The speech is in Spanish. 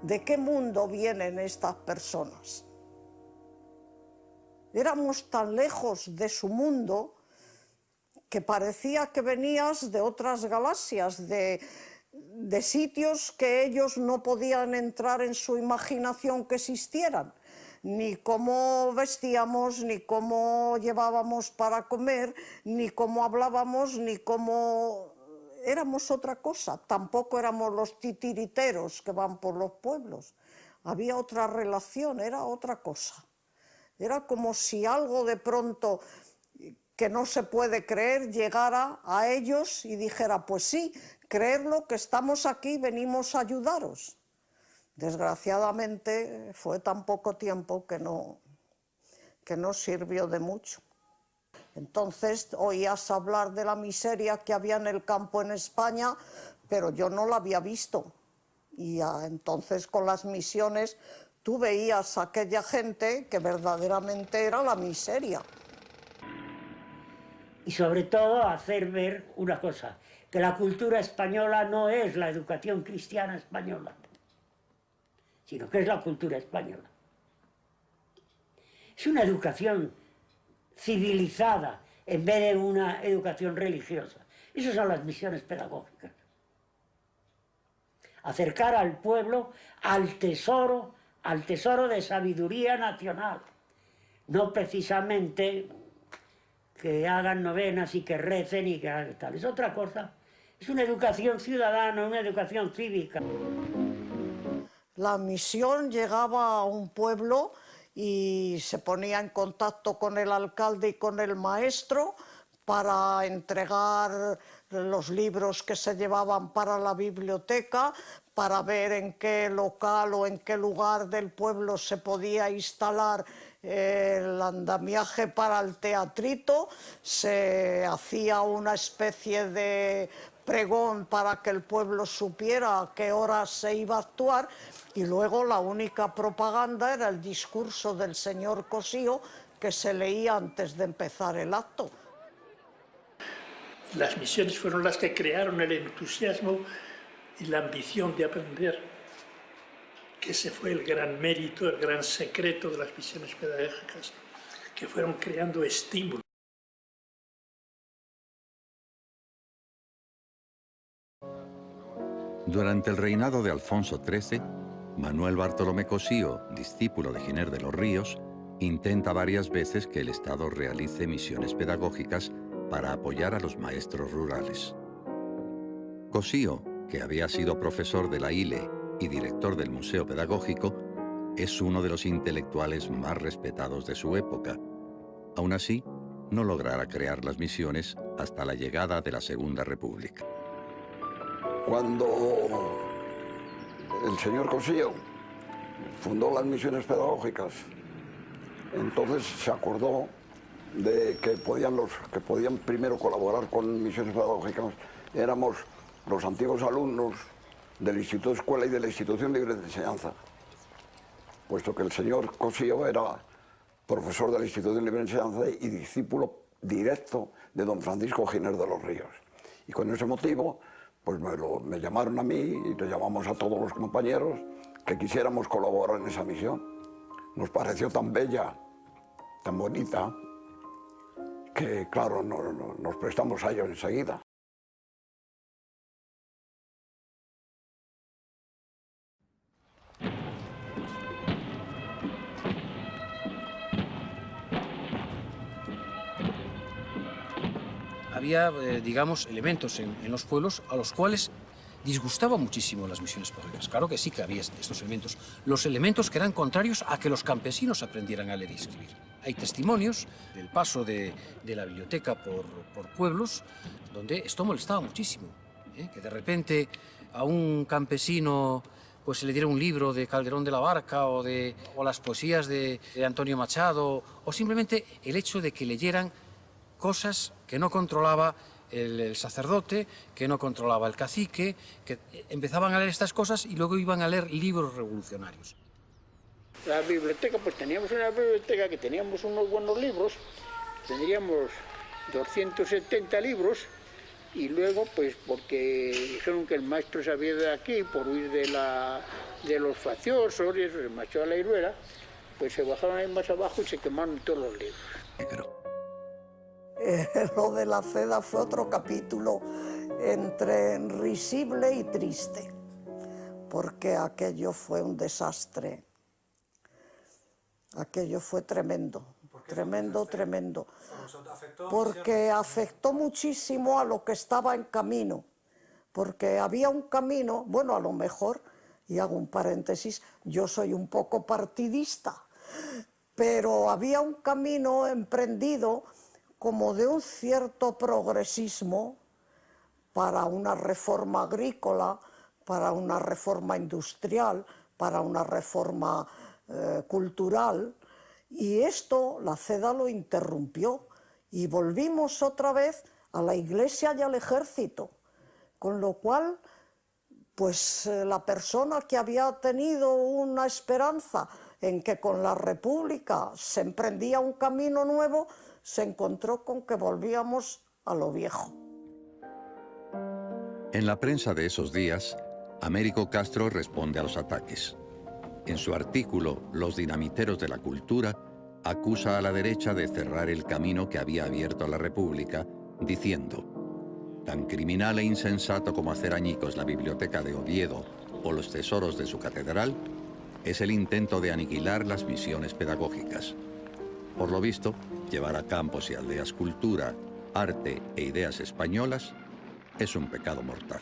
¿De qué mundo vienen estas personas? Éramos tan lejos de su mundo que parecía que venías de otras galaxias, de sitios que ellos no podían entrar en su imaginación que existieran, ni cómo vestíamos, ni cómo llevábamos para comer, ni cómo hablábamos, ni cómo... Éramos otra cosa, tampoco éramos los titiriteros que van por los pueblos. Había otra relación, era otra cosa. Era como si algo de pronto que no se puede creer llegara a ellos y dijera, pues sí, creedlo que estamos aquí, venimos a ayudaros. Desgraciadamente fue tan poco tiempo que no sirvió de mucho. Entonces oías hablar de la miseria que había en el campo en España, pero yo no la había visto. Y entonces con las misiones tú veías a aquella gente que verdaderamente era la miseria. Y sobre todo hacer ver una cosa, que la cultura española no es la educación cristiana española, sino que es la cultura española. Es una educación civilizada en vez de una educación religiosa. Esas son las misiones pedagógicas. Acercar al pueblo al tesoro de sabiduría nacional. No precisamente que hagan novenas y que recen y que hagan tal. Es otra cosa. Es una educación ciudadana, una educación cívica. La misión llegaba a un pueblo y se ponía en contacto con el alcalde y con el maestro para entregar los libros que se llevaban para la biblioteca, para ver en qué local o en qué lugar del pueblo se podía instalar el andamiaje para el teatrito. Se hacía una especie de pregón para que el pueblo supiera a qué hora se iba a actuar, y luego la única propaganda era el discurso del señor Cosío que se leía antes de empezar el acto. Las misiones fueron las que crearon el entusiasmo y la ambición de aprender, que ese fue el gran mérito, el gran secreto de las misiones pedagógicas, que fueron creando estímulos. Durante el reinado de Alfonso XIII, Manuel Bartolomé Cosío, discípulo de Giner de los Ríos, intenta varias veces que el Estado realice misiones pedagógicas para apoyar a los maestros rurales. Cosío, que había sido profesor de la ILE y director del Museo Pedagógico, es uno de los intelectuales más respetados de su época. Aún así, no logrará crear las misiones hasta la llegada de la Segunda República. Cuando el señor Cosío fundó las misiones pedagógicas, entonces se acordó de que podían primero colaborar con misiones pedagógicas, éramos los antiguos alumnos del Instituto de Escuela y de la Institución Libre de Enseñanza, puesto que el señor Cosío era profesor de la Institución Libre de Enseñanza y discípulo directo de don Francisco Giner de los Ríos. Y con ese motivo, pues me llamaron a mí y le llamamos a todos los compañeros que quisiéramos colaborar en esa misión. Nos pareció tan bella, tan bonita, que claro, nos prestamos a ello enseguida. Había, digamos, elementos en los pueblos a los cuales disgustaban muchísimo las misiones pedagógicas. Claro que sí que había estos elementos. Los elementos que eran contrarios a que los campesinos aprendieran a leer y escribir. Hay testimonios del paso de la biblioteca por pueblos donde esto molestaba muchísimo. Que de repente a un campesino pues se le diera un libro de Calderón de la Barca o las poesías de Antonio Machado, o simplemente el hecho de que leyeran cosas que no controlaba el sacerdote, que no controlaba el cacique, que empezaban a leer estas cosas y luego iban a leer libros revolucionarios. La biblioteca, pues teníamos una biblioteca que teníamos unos buenos libros, tendríamos 270 libros, y luego, pues porque dijeron que el maestro se había ido de aquí por huir de la de los facciosos y eso, se marchó a la Iruela, pues se bajaron ahí más abajo y se quemaron todos los libros. Negro. Lo de la Ceda fue otro capítulo entre risible y triste, porque aquello fue un desastre. Aquello fue tremendo, tremendo, tremendo. Porque afectó muchísimo a lo que estaba en camino, porque había un camino, bueno, a lo mejor, y hago un paréntesis, yo soy un poco partidista, pero había un camino emprendido como de un cierto progresismo para una reforma agrícola, para una reforma industrial, para una reforma cultural, y esto la Ceda lo interrumpió y volvimos otra vez a la Iglesia y al ejército, con lo cual pues la persona que había tenido una esperanza en que con la República se emprendía un camino nuevo, se encontró con que volvíamos a lo viejo. En la prensa de esos días, Américo Castro responde a los ataques. En su artículo Los dinamiteros de la cultura, acusa a la derecha de cerrar el camino que había abierto la República, diciendo: tan criminal e insensato como hacer añicos la biblioteca de Oviedo o los tesoros de su catedral, es el intento de aniquilar las misiones pedagógicas. Por lo visto, llevar a campos y aldeas cultura, arte e ideas españolas es un pecado mortal.